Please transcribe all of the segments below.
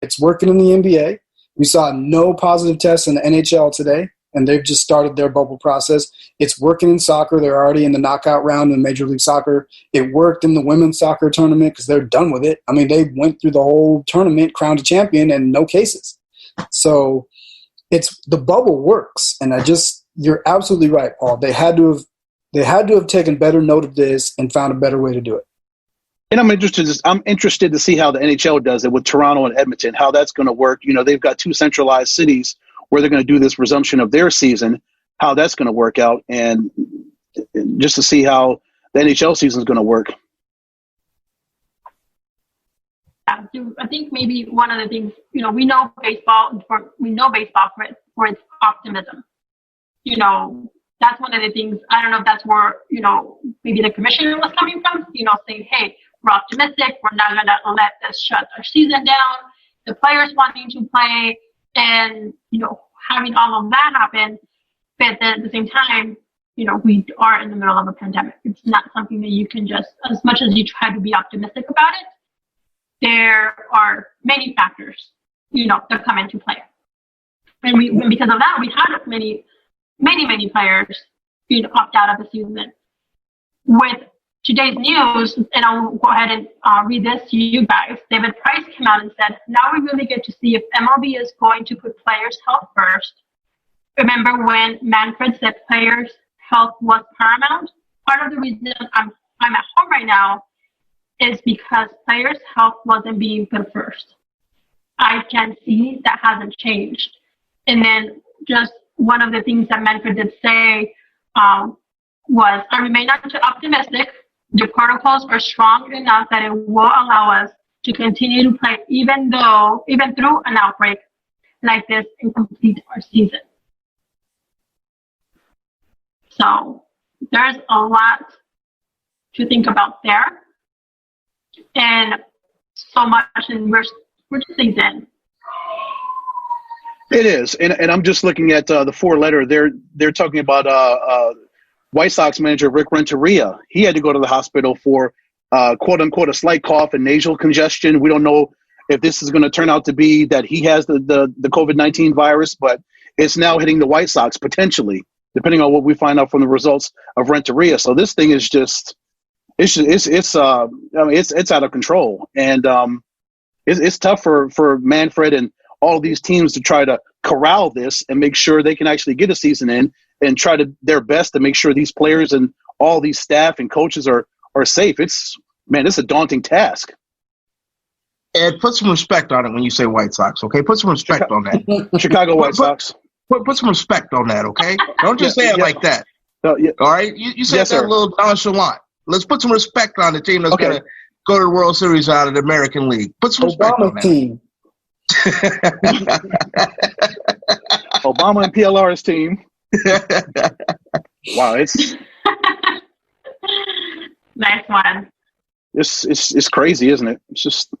It's working in the NBA. We saw no positive tests in the NHL today, and they've just started their bubble process. It's working in soccer. They're already in the knockout round in Major League Soccer. It worked in the women's soccer tournament because they're done with it. I mean, they went through the whole tournament, crowned a champion, and no cases. So the bubble works, and you're absolutely right, Paul. They had to have taken better note of this and found a better way to do it. And I'm interested to see how the NHL does it with Toronto and Edmonton, how that's going to work. You know, they've got two centralized cities where they're going to do this resumption of their season, how that's going to work out, and just to see how the NHL season is going to work. I think maybe one of the things, you know, we know baseball for its optimism. You know, that's one of the things. I don't know if that's where, you know, maybe the commissioner was coming from, you know, saying, hey, we're optimistic. We're not going to let this shut our season down. The players wanting to play and, you know, having all of that happen. But then at the same time, you know, we are in the middle of a pandemic. It's not something that you can just, as much as you try to be optimistic about it, there are many factors, you know, that come into play. And because of that, we had many players, you know, opt out of the season. With today's news, and I'll go ahead and read this to you guys. David Price came out and said, now we really get to see if MLB is going to put players' health first. Remember when Manfred said players' health was paramount? Part of the reason I'm at home right now is because players' health wasn't being put first. I can see that hasn't changed. And then just one of the things that Manfred did say was, I remain optimistic. The protocols are strong enough that it will allow us to continue to play even through an outbreak like this and complete our season. So there's a lot to think about there. And so much, and we're just things in. It is, and I'm just looking at the four-letter. They're talking about White Sox manager Rick Renteria. He had to go to the hospital for quote unquote a slight cough and nasal congestion. We don't know if this is going to turn out to be that he has the COVID-19 virus, but it's now hitting the White Sox potentially, depending on what we find out from the results of Renteria. So this thing is just it's out of control, and it's tough for Manfred and all these teams to try to corral this and make sure they can actually get a season in and try their best to make sure these players and all these staff and coaches are safe. It's a daunting task. Ed, put some respect on it when you say White Sox, okay? Put some respect on that. Chicago White Sox. Put some respect on that, okay? Don't just say it like that. Yeah. All right? You said Yes, that sir. a little nonchalant. Let's put some respect on the team that's going to go to the World Series out of the American League. Put some respect on that. Team. Obama and PLR's team. Wow, it's Nice one. It's crazy, isn't it? It's just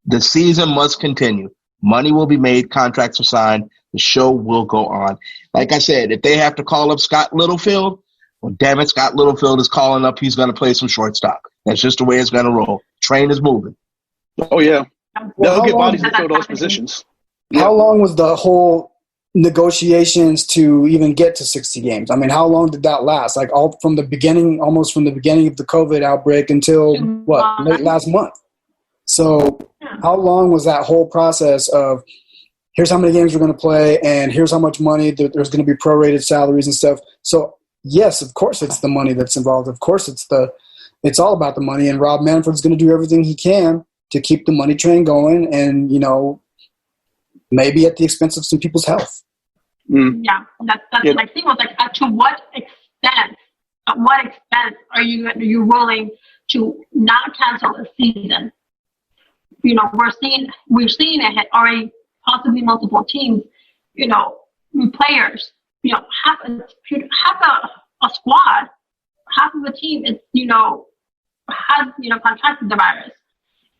the season must continue. Money will be made. Contracts are signed. The show will go on. Like I said, if they have to call up Scott Littlefield, well, damn it, Scott Littlefield is calling up. He's going to play some shortstop. That's just the way it's going to roll. Train is moving. Oh yeah, Well, they'll get bodies to long- fill those positions. How long was the whole negotiations to even get to 60 games? I mean, how long did that last? Like almost from the beginning of the COVID outbreak until late last month. So how long was that whole process of here's how many games we're going to play and here's how much money there's going to be prorated salaries and stuff. So yes, of course it's the money that's involved. Of course it's all about the money, and Rob Manfred's going to do everything he can to keep the money train going and, maybe at the expense of some people's health. Yeah, that's the next thing was like, to what extent? At what expense are you willing to not cancel the season? We're seeing it already, possibly multiple teams. Players. Half a squad, half of the team is has contracted the virus.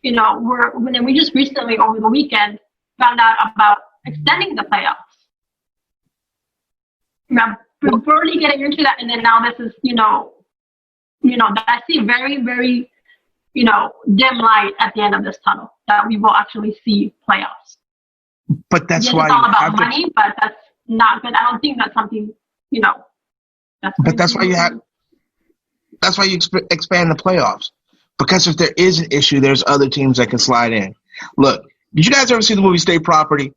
We just recently over the weekend found out about extending the playoffs. We're already getting into that, and then now this is, I see very, very dim light at the end of this tunnel, that we will actually see playoffs. But that's yes, why it's all about money, but that's not good. I don't think that's something, That's why you expand the playoffs. Because if there is an issue, there's other teams that can slide in. Look, did you guys ever see the movie State Property?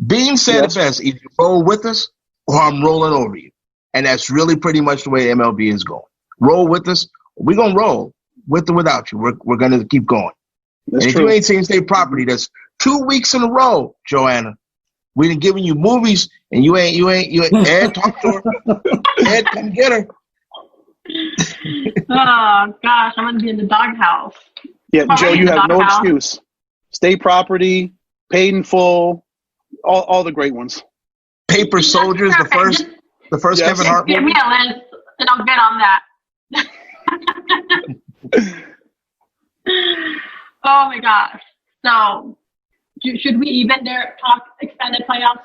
Bean said it best, either you roll with us or I'm rolling over you. And that's really pretty much the way MLB is going. Roll with us, we're going to roll with or without you. We're going to keep going. That's and if true. you ain't seen State Property, that's 2 weeks in a row, Joanna. We done giving you movies and you ain't Ed, talk to her. Ed, come get her. Oh gosh, I'm gonna be in the doghouse. Yeah, Joe, you have no excuse. State Property, Paid in Full, all the great ones. Paper Soldiers, the first Yes. Kevin Hart Give movie. me a list and I'll get on that. Oh my gosh. So should we even dare talk expanded playoffs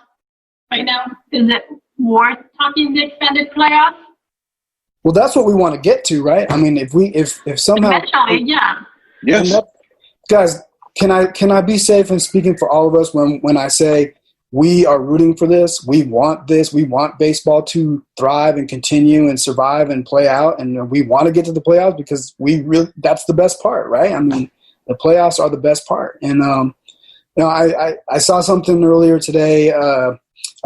right now? Is it worth talking the expanded playoffs? Well, that's what we want to get to, right? I mean, if somehow eventually, yeah. Yes. Guys, can I be safe in speaking for all of us when I say we are rooting for this? We want this. We want baseball to thrive and continue and survive and play out, and we want to get to the playoffs because that's the best part, right? I mean, the playoffs are the best part. And I saw something earlier today. I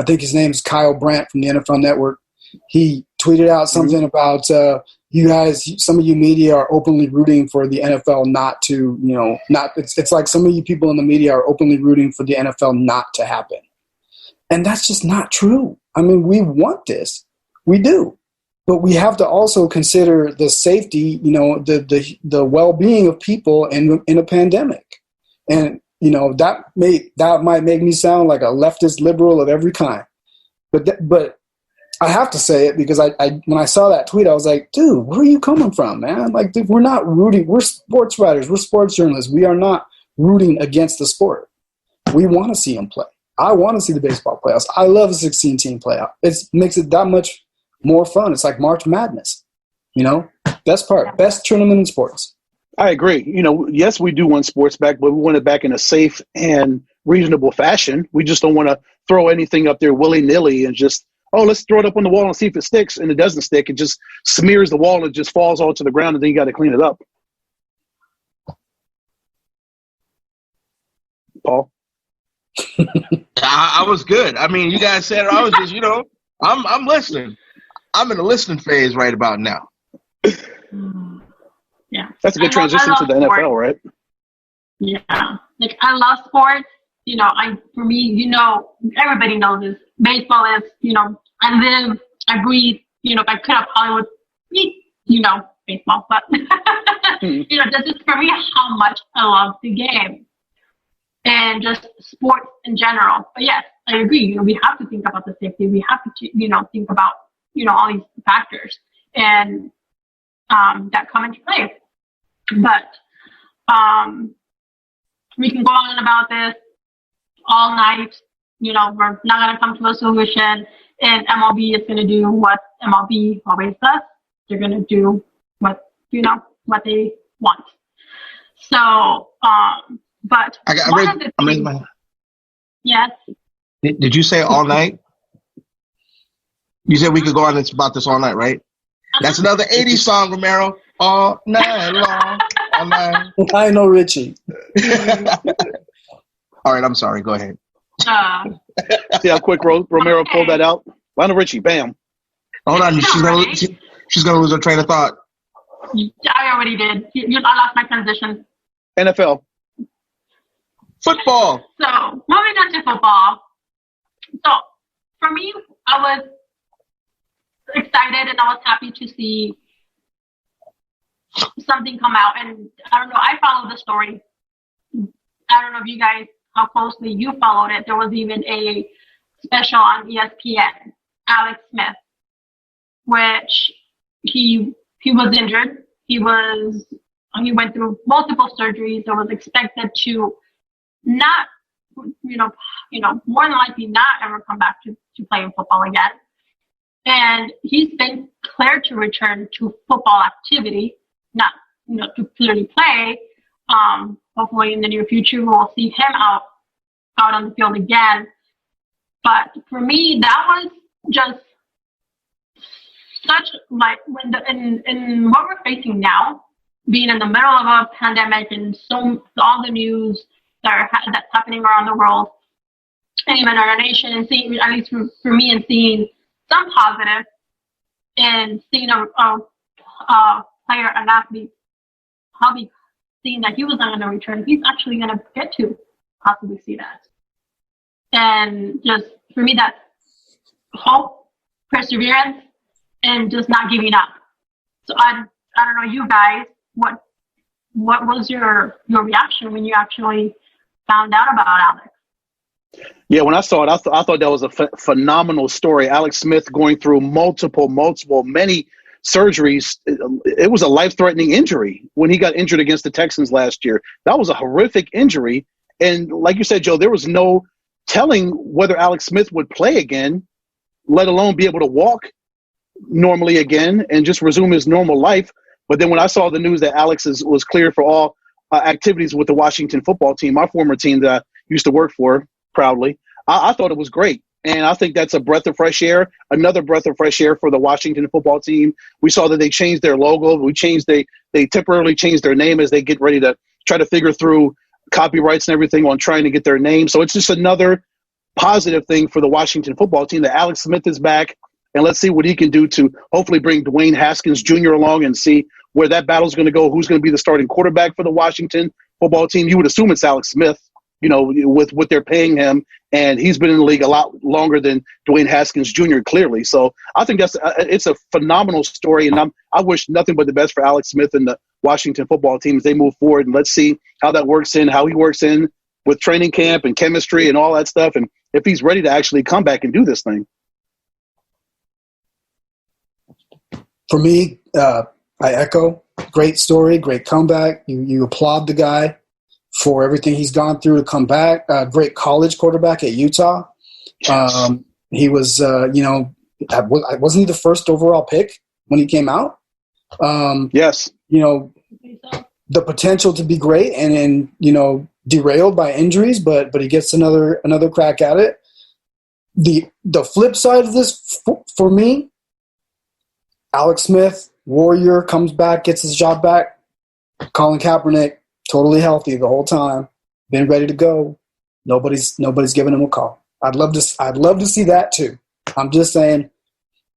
think his name is Kyle Brandt from the NFL Network. He tweeted out something about you guys, some of you media are openly rooting for the NFL not to, it's like some of you people in the media are openly rooting for the NFL not to happen. And that's just not true. I mean, we want this. We do. But we have to also consider the safety, the well-being of people in a pandemic. And, that might make me sound like a leftist liberal of every kind. But I have to say it because I when I saw that tweet, I was like, dude, where are you coming from, man? Like, we're not rooting. We're sports writers. We're sports journalists. We are not rooting against the sport. We want to see them play. I want to see the baseball playoffs. I love a 16-team playoff. It makes it that much more fun. It's like March Madness. Best tournament in sports. I agree. Yes, we do want sports back, but we want it back in a safe and reasonable fashion. We just don't want to throw anything up there willy-nilly and just, let's throw it up on the wall and see if it sticks. And it doesn't stick. It just smears the wall and it just falls all to the ground, and then you got to clean it up. Paul? I was good. I mean, you guys said it. I was just, I'm listening. I'm in the listening phase right about now. Yeah. That's a good transition to the NFL, right? Yeah. Like, I love sports. For me, everybody knows this. Baseball is, I live, I breathe, if I could have Hollywood, baseball, but, that's just for me how much I love the game and just sports in general. But yes, I agree. We have to think about the safety. We have to, think about, all these factors and that come into play. But we can go on about this all night. We're not going to come to a solution, and MLB is going to do what MLB always does. They're going to do what they want. So, but yes. Did you say all night? You said we could go on about this all night, right? That's another 80s song, Romero. All night long. All night. I know Richie. All right, I'm sorry. Go ahead. See how quick Romero pulled that out? Lionel Richie, bam. Hold on. She's gonna lose her train of thought. I already did. I lost my transition. NFL. Football. So, moving on to football. So, for me, I was excited and I was happy to see something come out. And I don't know, I followed the story. I don't know if you guys, how closely you followed it. There was even a special on ESPN, Alex Smith, which he was injured. He went through multiple surgeries. It was expected to not, more than likely not ever come back to playing football again. And he's been cleared to return to football activity, not to clearly play. Hopefully in the near future we'll see him out on the field again. But for me, that was just such like in what we're facing now, being in the middle of a pandemic and all the news that's happening around the world, and even in our nation, and seeing, at least for me, and seeing some positive, and seeing a player, an athlete, seeing that he was not going to return, he's actually going to get to possibly see that. And just for me, that's hope, perseverance, and just not giving up. So I don't know, you guys, what was your reaction when you actually found out about Alex? Yeah, when I saw it, I thought that was a phenomenal story. Alex Smith going through many surgeries. It was a life-threatening injury when he got injured against the Texans last year. That was a horrific injury. And like you said, Joe, there was no telling whether Alex Smith would play again, let alone be able to walk normally again and just resume his normal life. But then when I saw the news that Alex was cleared for all activities with the Washington football team, my former team that I used to work for proudly, I thought it was great. And I think that's a breath of fresh air, another breath of fresh air for the Washington football team. We saw that they changed their logo. They temporarily changed their name as they get ready to try to figure through copyrights and everything on trying to get their name. So it's just another positive thing for the Washington football team that Alex Smith is back. And let's see what he can do to hopefully bring Dwayne Haskins Jr. along and see where that battle's going to go, who's going to be the starting quarterback for the Washington football team. You would assume it's Alex Smith, with what they're paying him. And he's been in the league a lot longer than Dwayne Haskins Jr., clearly. So I think it's a phenomenal story. And I wish nothing but the best for Alex Smith and the Washington football team as they move forward. And let's see how he works in with training camp and chemistry and all that stuff. And if he's ready to actually come back and do this thing. For me, I echo, great story, great comeback. You applaud the guy for everything he's gone through to come back. Great college quarterback at Utah. He was, wasn't he the first overall pick when he came out? Yes. The potential to be great and derailed by injuries, but he gets another crack at it. The flip side of this for me, Alex Smith, Warrior, comes back, gets his job back. Colin Kaepernick, totally healthy the whole time, been ready to go. Nobody's giving him a call. I'd love to see that too. I'm just saying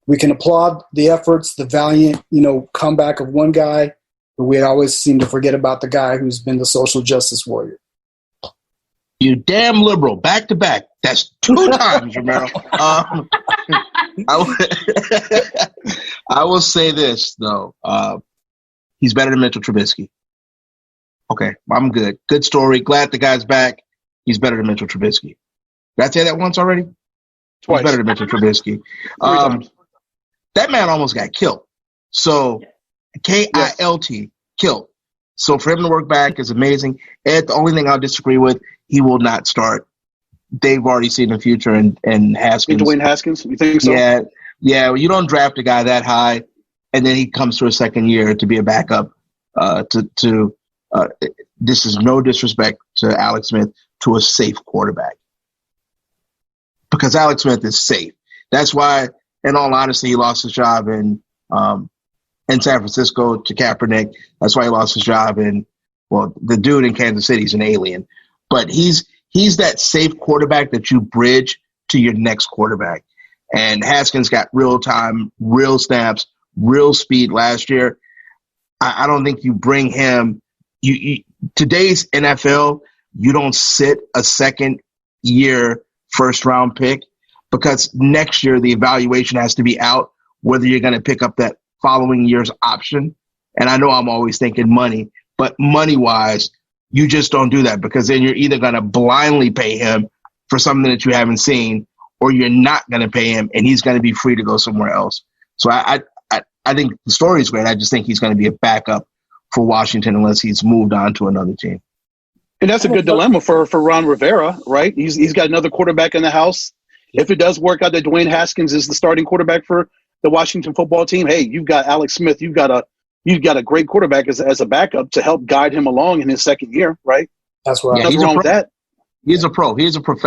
we can applaud the efforts, the valiant, comeback of one guy, but we always seem to forget about the guy who's been the social justice warrior. You damn liberal, back to back. That's 2 times, Romero. I will say this though. He's better than Mitchell Trubisky. Okay, I'm good. Good story. Glad the guy's back. He's better than Mitchell Trubisky. Did I say that once already? Twice. He's better than Mitchell Trubisky. That man almost got killed. So, KILT, killed. So for him to work back is amazing. Ed, the only thing I'll disagree with, he will not start. They've already seen the future in Haskins. Dwayne Haskins? You think so? Yeah. Well, you don't draft a guy that high, and then he comes to a second year to be a backup. This is no disrespect to Alex Smith, to a safe quarterback. Because Alex Smith is safe. That's why, in all honesty, he lost his job in San Francisco to Kaepernick. That's why he lost his job the dude in Kansas City is an alien. But he's that safe quarterback that you bridge to your next quarterback. And Haskins got real time, real snaps, real speed last year. I don't think you bring him. Today's NFL, you don't sit a second-year first-round pick because next year the evaluation has to be out whether you're going to pick up that following year's option. And I know I'm always thinking money, but money-wise, you just don't do that because then you're either going to blindly pay him for something that you haven't seen or you're not going to pay him and he's going to be free to go somewhere else. So I think the story is great. I just think he's going to be a backup for Washington unless he's moved on to another team. And that's a good dilemma for Ron Rivera, right? He's got another quarterback in the house. If it does work out that Dwayne Haskins is the starting quarterback for the Washington football team, hey, you've got Alex Smith. You've got a you've got a great quarterback as a backup to help guide him along in his second year, right? That's right. Yeah, Nothing wrong with that. He's a pro. He's a professional.